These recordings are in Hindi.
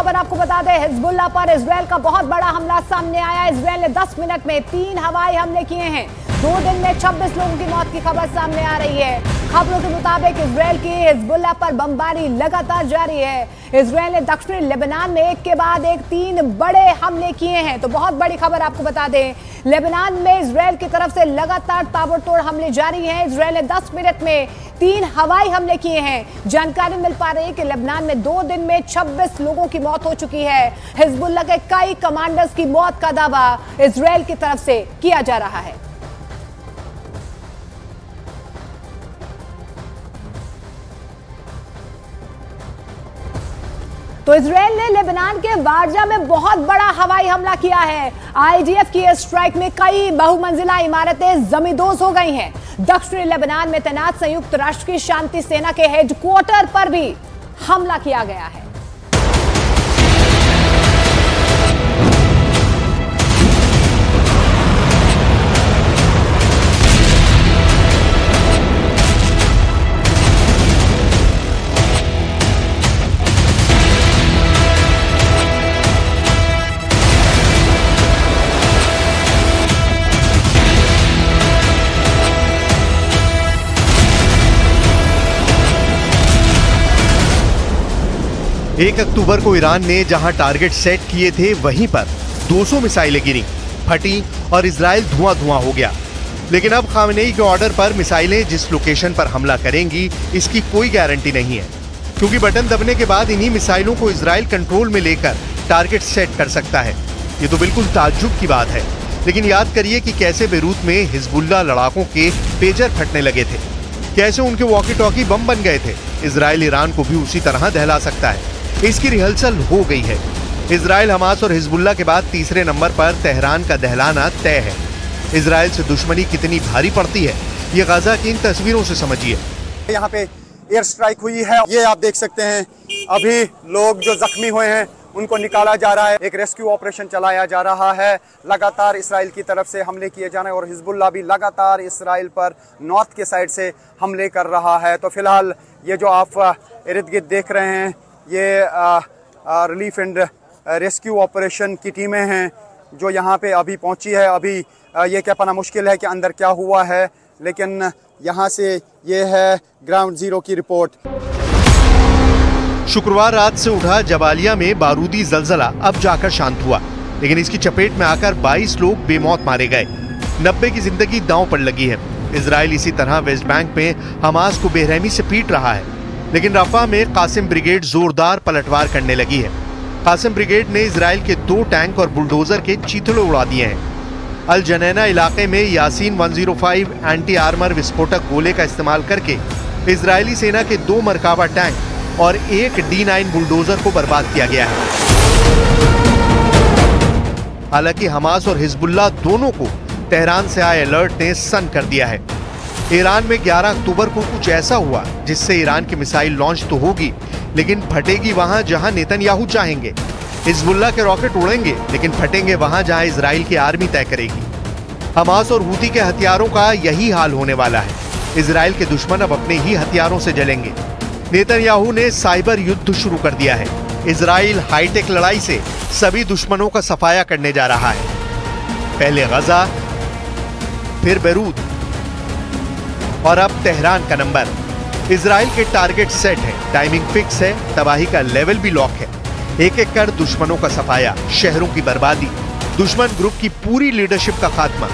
खबर आपको बता दें, हिजबुल्लाह पर इजरायल का बहुत बड़ा हमला सामने आया। इजरायल ने 10 मिनट में 3 हवाई हमले किए हैं। 2 दिन में 26 लोगों की मौत की खबर सामने आ रही है। खबरों के मुताबिक इजरायल की हिजबुल्लाह पर बमबारी लगातार जारी है। इजरायल ने दक्षिणी लेबनान में एक के बाद एक 3 बड़े हमले किए हैं। तो बहुत बड़ी खबर आपको बता दें, लेबनान में इजरायल की तरफ से लगातार ताबड़तोड़ हमले जारी हैं। इजरायल ने 10 मिनट में 3 हवाई हमले किए हैं। जानकारी मिल पा रही है कि लेबनान में 2 दिन में 26 लोगों की मौत हो चुकी है। हिजबुल्लाह के कई कमांडर्स की मौत का दावा इजरायल की तरफ से किया जा रहा है। तो इजरायल ने लेबनान के वारजा में बहुत बड़ा हवाई हमला किया है। आईडीएफ की स्ट्राइक में कई बहुमंजिला इमारतें जमींदोज हो गई हैं। दक्षिणी लेबनान में तैनात संयुक्त राष्ट्र की शांति सेना के हेडक्वार्टर पर भी हमला किया गया है। एक अक्टूबर को ईरान ने जहां टारगेट सेट किए थे वहीं पर 200 मिसाइलें गिरी, फटी और इजराइल धुआं धुआं हो गया। लेकिन अब खामेनेई के ऑर्डर पर मिसाइलें जिस लोकेशन पर हमला करेंगी इसकी कोई गारंटी नहीं है, क्योंकि बटन दबने के बाद इन्हीं मिसाइलों को इजराइल कंट्रोल में लेकर टारगेट सेट कर सकता है। ये तो बिल्कुल ताज्जुब की बात है। लेकिन याद करिए कि कैसे बेरूत में हिजबुल्लाह लड़ाकों के पेजर फटने लगे थे, कैसे उनके वॉकी टॉकी बम बन गए थे। इजराइल ईरान को भी उसी तरह दहला सकता है। इसकी रिहर्सल हो गई है। इजराइल, हमास और हिजबुल्लाह के बाद तीसरे नंबर पर तेहरान का दहलाना तय है। इजराइल से दुश्मनी कितनी भारी पड़ती है ये गाजा की इन तस्वीरों से समझिए। यहाँ पे एयर स्ट्राइक हुई है, ये आप देख सकते हैं। अभी लोग जो जख्मी हुए हैं उनको निकाला जा रहा है। एक रेस्क्यू ऑपरेशन चलाया जा रहा है। लगातार इसराइल की तरफ से हमले किए जा रहे हैं और हिजबुल्लाह भी लगातार इसराइल पर नॉर्थ के साइड से हमले कर रहा है। तो फिलहाल ये जो आप इर्द गिर्द देख रहे हैं ये रिलीफ एंड रेस्क्यू ऑपरेशन की टीमें हैं जो यहाँ पे अभी पहुँची है। अभी ये कह पाना मुश्किल है कि अंदर क्या हुआ है, लेकिन यहाँ से ये है ग्राउंड जीरो की रिपोर्ट। शुक्रवार रात से उठा जबालिया में बारूदी जलजला अब जाकर शांत हुआ, लेकिन इसकी चपेट में आकर 22 लोग बेमौत मारे गए। 90 की जिंदगी दांव पर लगी है। इजराइल इसी तरह वेस्ट बैंक में हमास को बेरहमी से पीट रहा है, लेकिन रफा में कासिम ब्रिगेड जोरदार पलटवार करने लगी है। कासिम ब्रिगेड ने इजराइल के 2 टैंक और बुलडोजर के चीथड़े उड़ा दिए हैं। अल जनैना इलाके में यासीन 105 एंटी आर्मर विस्फोटक गोले का इस्तेमाल करके इजरायली सेना के 2 मरकाबा टैंक और 1 D9 बुलडोजर को बर्बाद किया गया है। हालांकि हमास और हिजबुल्लाह दोनों को तेहरान से आए अलर्ट ने सन्न कर दिया है। ईरान में 11 अक्टूबर को कुछ ऐसा हुआ जिससे ईरान की मिसाइल लॉन्च तो होगी, लेकिन फटेगी वहां जहां नेतन्याहू चाहेंगे। हिजबुल्लाह के रॉकेट उड़ेंगे, लेकिन फटेंगे वहां जहां इजराइल की आर्मी तय करेगी। हमास और हूती के हथियारों का यही हाल होने वाला है। इजराइल के दुश्मन अब अपने ही हथियारों से जलेंगे। नेतन्याहू ने साइबर युद्ध शुरू कर दिया है। इजराइल हाईटेक लड़ाई से सभी दुश्मनों का सफाया करने जा रहा है। पहले गजा, फिर बेरूत और अब तेहरान का नंबर। इजराइल के टारगेट सेट है, टाइमिंग फिक्स है, तबाही का लेवल भी लॉक है। एक एक कर दुश्मनों का सफाया, शहरों की बर्बादी, दुश्मन ग्रुप की पूरी लीडरशिप का खात्मा।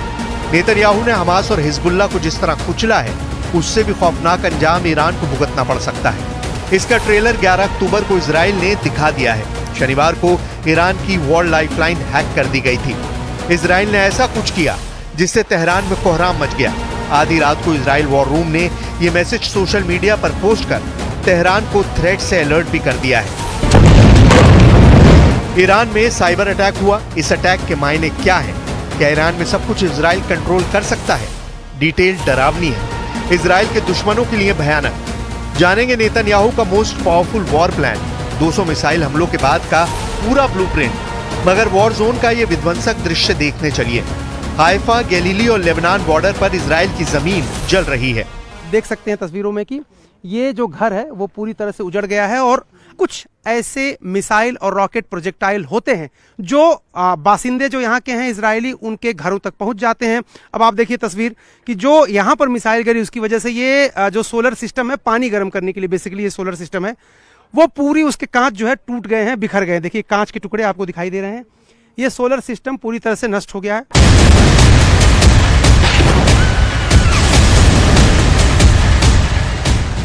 नेतन्याहू ने हमास और हिजबुल्लाह को जिस तरह कुचला है, उससे भी खौफनाक अंजाम ईरान को भुगतना पड़ सकता है। इसका ट्रेलर 11 अक्टूबर को इजराइल ने दिखा दिया है। शनिवार को ईरान की वॉर लाइफलाइन हैक कर दी गई थी। इजराइल ने ऐसा कुछ किया जिससे तेहरान में कोहराम मच गया। आधी रात को इजराइल वॉर रूम ने यह मैसेज सोशल मीडिया पर पोस्ट कर तेहरान को थ्रेट से अलर्ट भी कर दिया है। ईरान में साइबर अटैक हुआ। इस अटैक के मायने क्या है? क्या ईरान में सब कुछ इजराइल कंट्रोल कर सकता है? डिटेल डरावनी है, इजराइल के दुश्मनों के लिए भयानक। जानेंगे नेतन्याहू का most powerful war plan, 200 missile हमलों के बाद का पूरा ब्लूप्रिंट। मगर वॉर जोन का ये विध्वंसक दृश्य देखने चलिए। हाइफा, गैलीली और लेबनान बॉर्डर पर इजराइल की जमीन जल रही है। देख सकते हैं तस्वीरों में कि ये जो घर है वो पूरी तरह से उजड़ गया है और कुछ ऐसे मिसाइल और रॉकेट प्रोजेक्टाइल होते हैं जो बासिंदे जो यहाँ के हैं इजरायली उनके घरों तक पहुंच जाते हैं। अब आप देखिए तस्वीर कि जो यहाँ पर मिसाइल गिरी उसकी वजह से ये जो सोलर सिस्टम है पानी गर्म करने के लिए बेसिकली ये सोलर सिस्टम है वो पूरी उसके कांच जो है टूट गए हैं, बिखर गए हैं। देखिए कांच के टुकड़े आपको दिखाई दे रहे हैं। ये सोलर सिस्टम पूरी तरह से नष्ट हो गया है।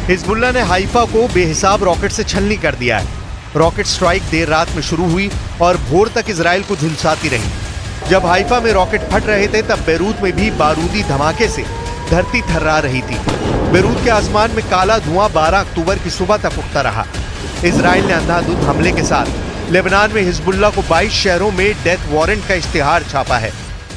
हिजबुल्लाह ने हाइफा को बेहिसाब रॉकेट से छलनी कर दिया है। रॉकेट स्ट्राइक देर रात में शुरू हुई और भोर तक इजराइल को झुलसाती रही। जब हाइफा में रॉकेट फट रहे थे तब बेरूत में भी बारूदी धमाके से धरती थर्रा रही थी। बेरूत के आसमान में काला धुआं 12 अक्टूबर की सुबह तक उठता रहा। इजराइल ने अंधाधुंध हमले के साथ लेबनान में हिजबुल्लाह को 22 शहरों में डेथ वारंट का इश्तिहार छापा है।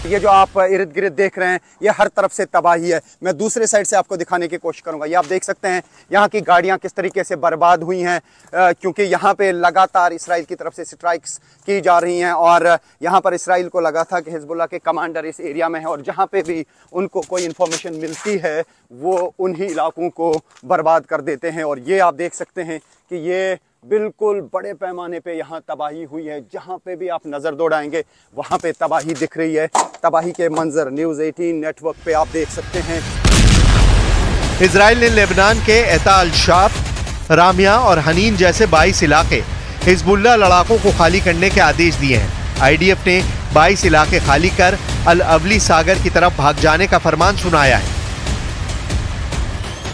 ये जो आप इर्द गिर्द देख रहे हैं ये हर तरफ से तबाही है। मैं दूसरे साइड से आपको दिखाने की कोशिश करूंगा। ये आप देख सकते हैं यहाँ की गाड़ियाँ किस तरीके से बर्बाद हुई हैं क्योंकि यहाँ पे लगातार इसराइल की तरफ से स्ट्राइक्स की जा रही हैं और यहाँ पर इसराइल को लगा था कि हिजबुल्लाह के कमांडर इस एरिया में हैं और जहाँ पे भी उनको कोई इन्फॉर्मेशन मिलती है वो उन्हीं इलाकों को बर्बाद कर देते हैं। और ये आप देख सकते हैं कि ये बिल्कुल बड़े पैमाने पे यहाँ तबाही हुई है। जहाँ पे भी आप नज़र दौड़ाएंगे वहाँ पे तबाही दिख रही है। तबाही के मंजर न्यूज़ 18 नेटवर्क पे आप देख सकते हैं। इजराइल ने लेबनान के एता अल शाब, रामिया और हनीन जैसे 22 इलाके हिजबुल्लाह लड़ाकों को खाली करने के आदेश दिए हैं। आईडीएफ ने 22 इलाके खाली कर अल अवली सागर की तरफ भाग जाने का फरमान सुनाया है।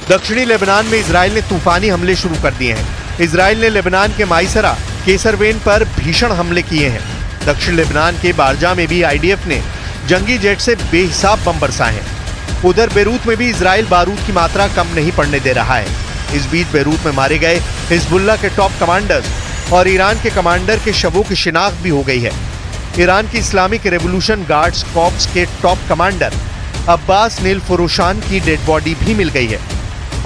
दक्षिणी लेबनान में इजराइल ने तूफानी हमले शुरू कर दिए हैं। इजराइल ने लेबनान के माइसरा केसरवेन पर भीषण हमले किए हैं। दक्षिण लेबनान के बारजा में भी आईडीएफ ने जंगी जेट से बेहिसाब बम बरसाए हैं। उधर बेरूत में भी इजराइल बारूद की मात्रा कम नहीं पड़ने दे रहा है। इस बीच बेरूत में मारे गए हिजबुल्लाह के टॉप कमांडर्स और ईरान के कमांडर के शवों की शिनाख्त भी हो गई है। ईरान की इस्लामिक रेवोल्यूशन गार्ड्स कॉर्प्स के टॉप कमांडर अब्बास नील फुरुशान की डेड बॉडी भी मिल गई है।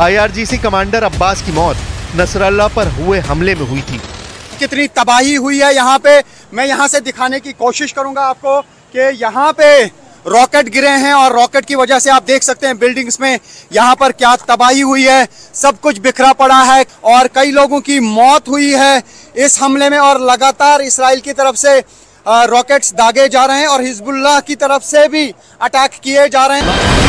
IRGC कमांडर अब्बास की मौत नसरल्लाह पर हुए हमले में हुई थी। कितनी तबाही हुई है यहाँ पे मैं यहाँ से दिखाने की कोशिश करूंगा आपको कि यहाँ पे रॉकेट गिरे हैं और रॉकेट की वजह से आप देख सकते हैं बिल्डिंग्स में यहाँ पर क्या तबाही हुई है। सब कुछ बिखरा पड़ा है और कई लोगों की मौत हुई है इस हमले में और लगातार इसराइल की तरफ से रॉकेट्स दागे जा रहे हैं और हिजबुल्लाह की तरफ से भी अटैक किए जा रहे हैं।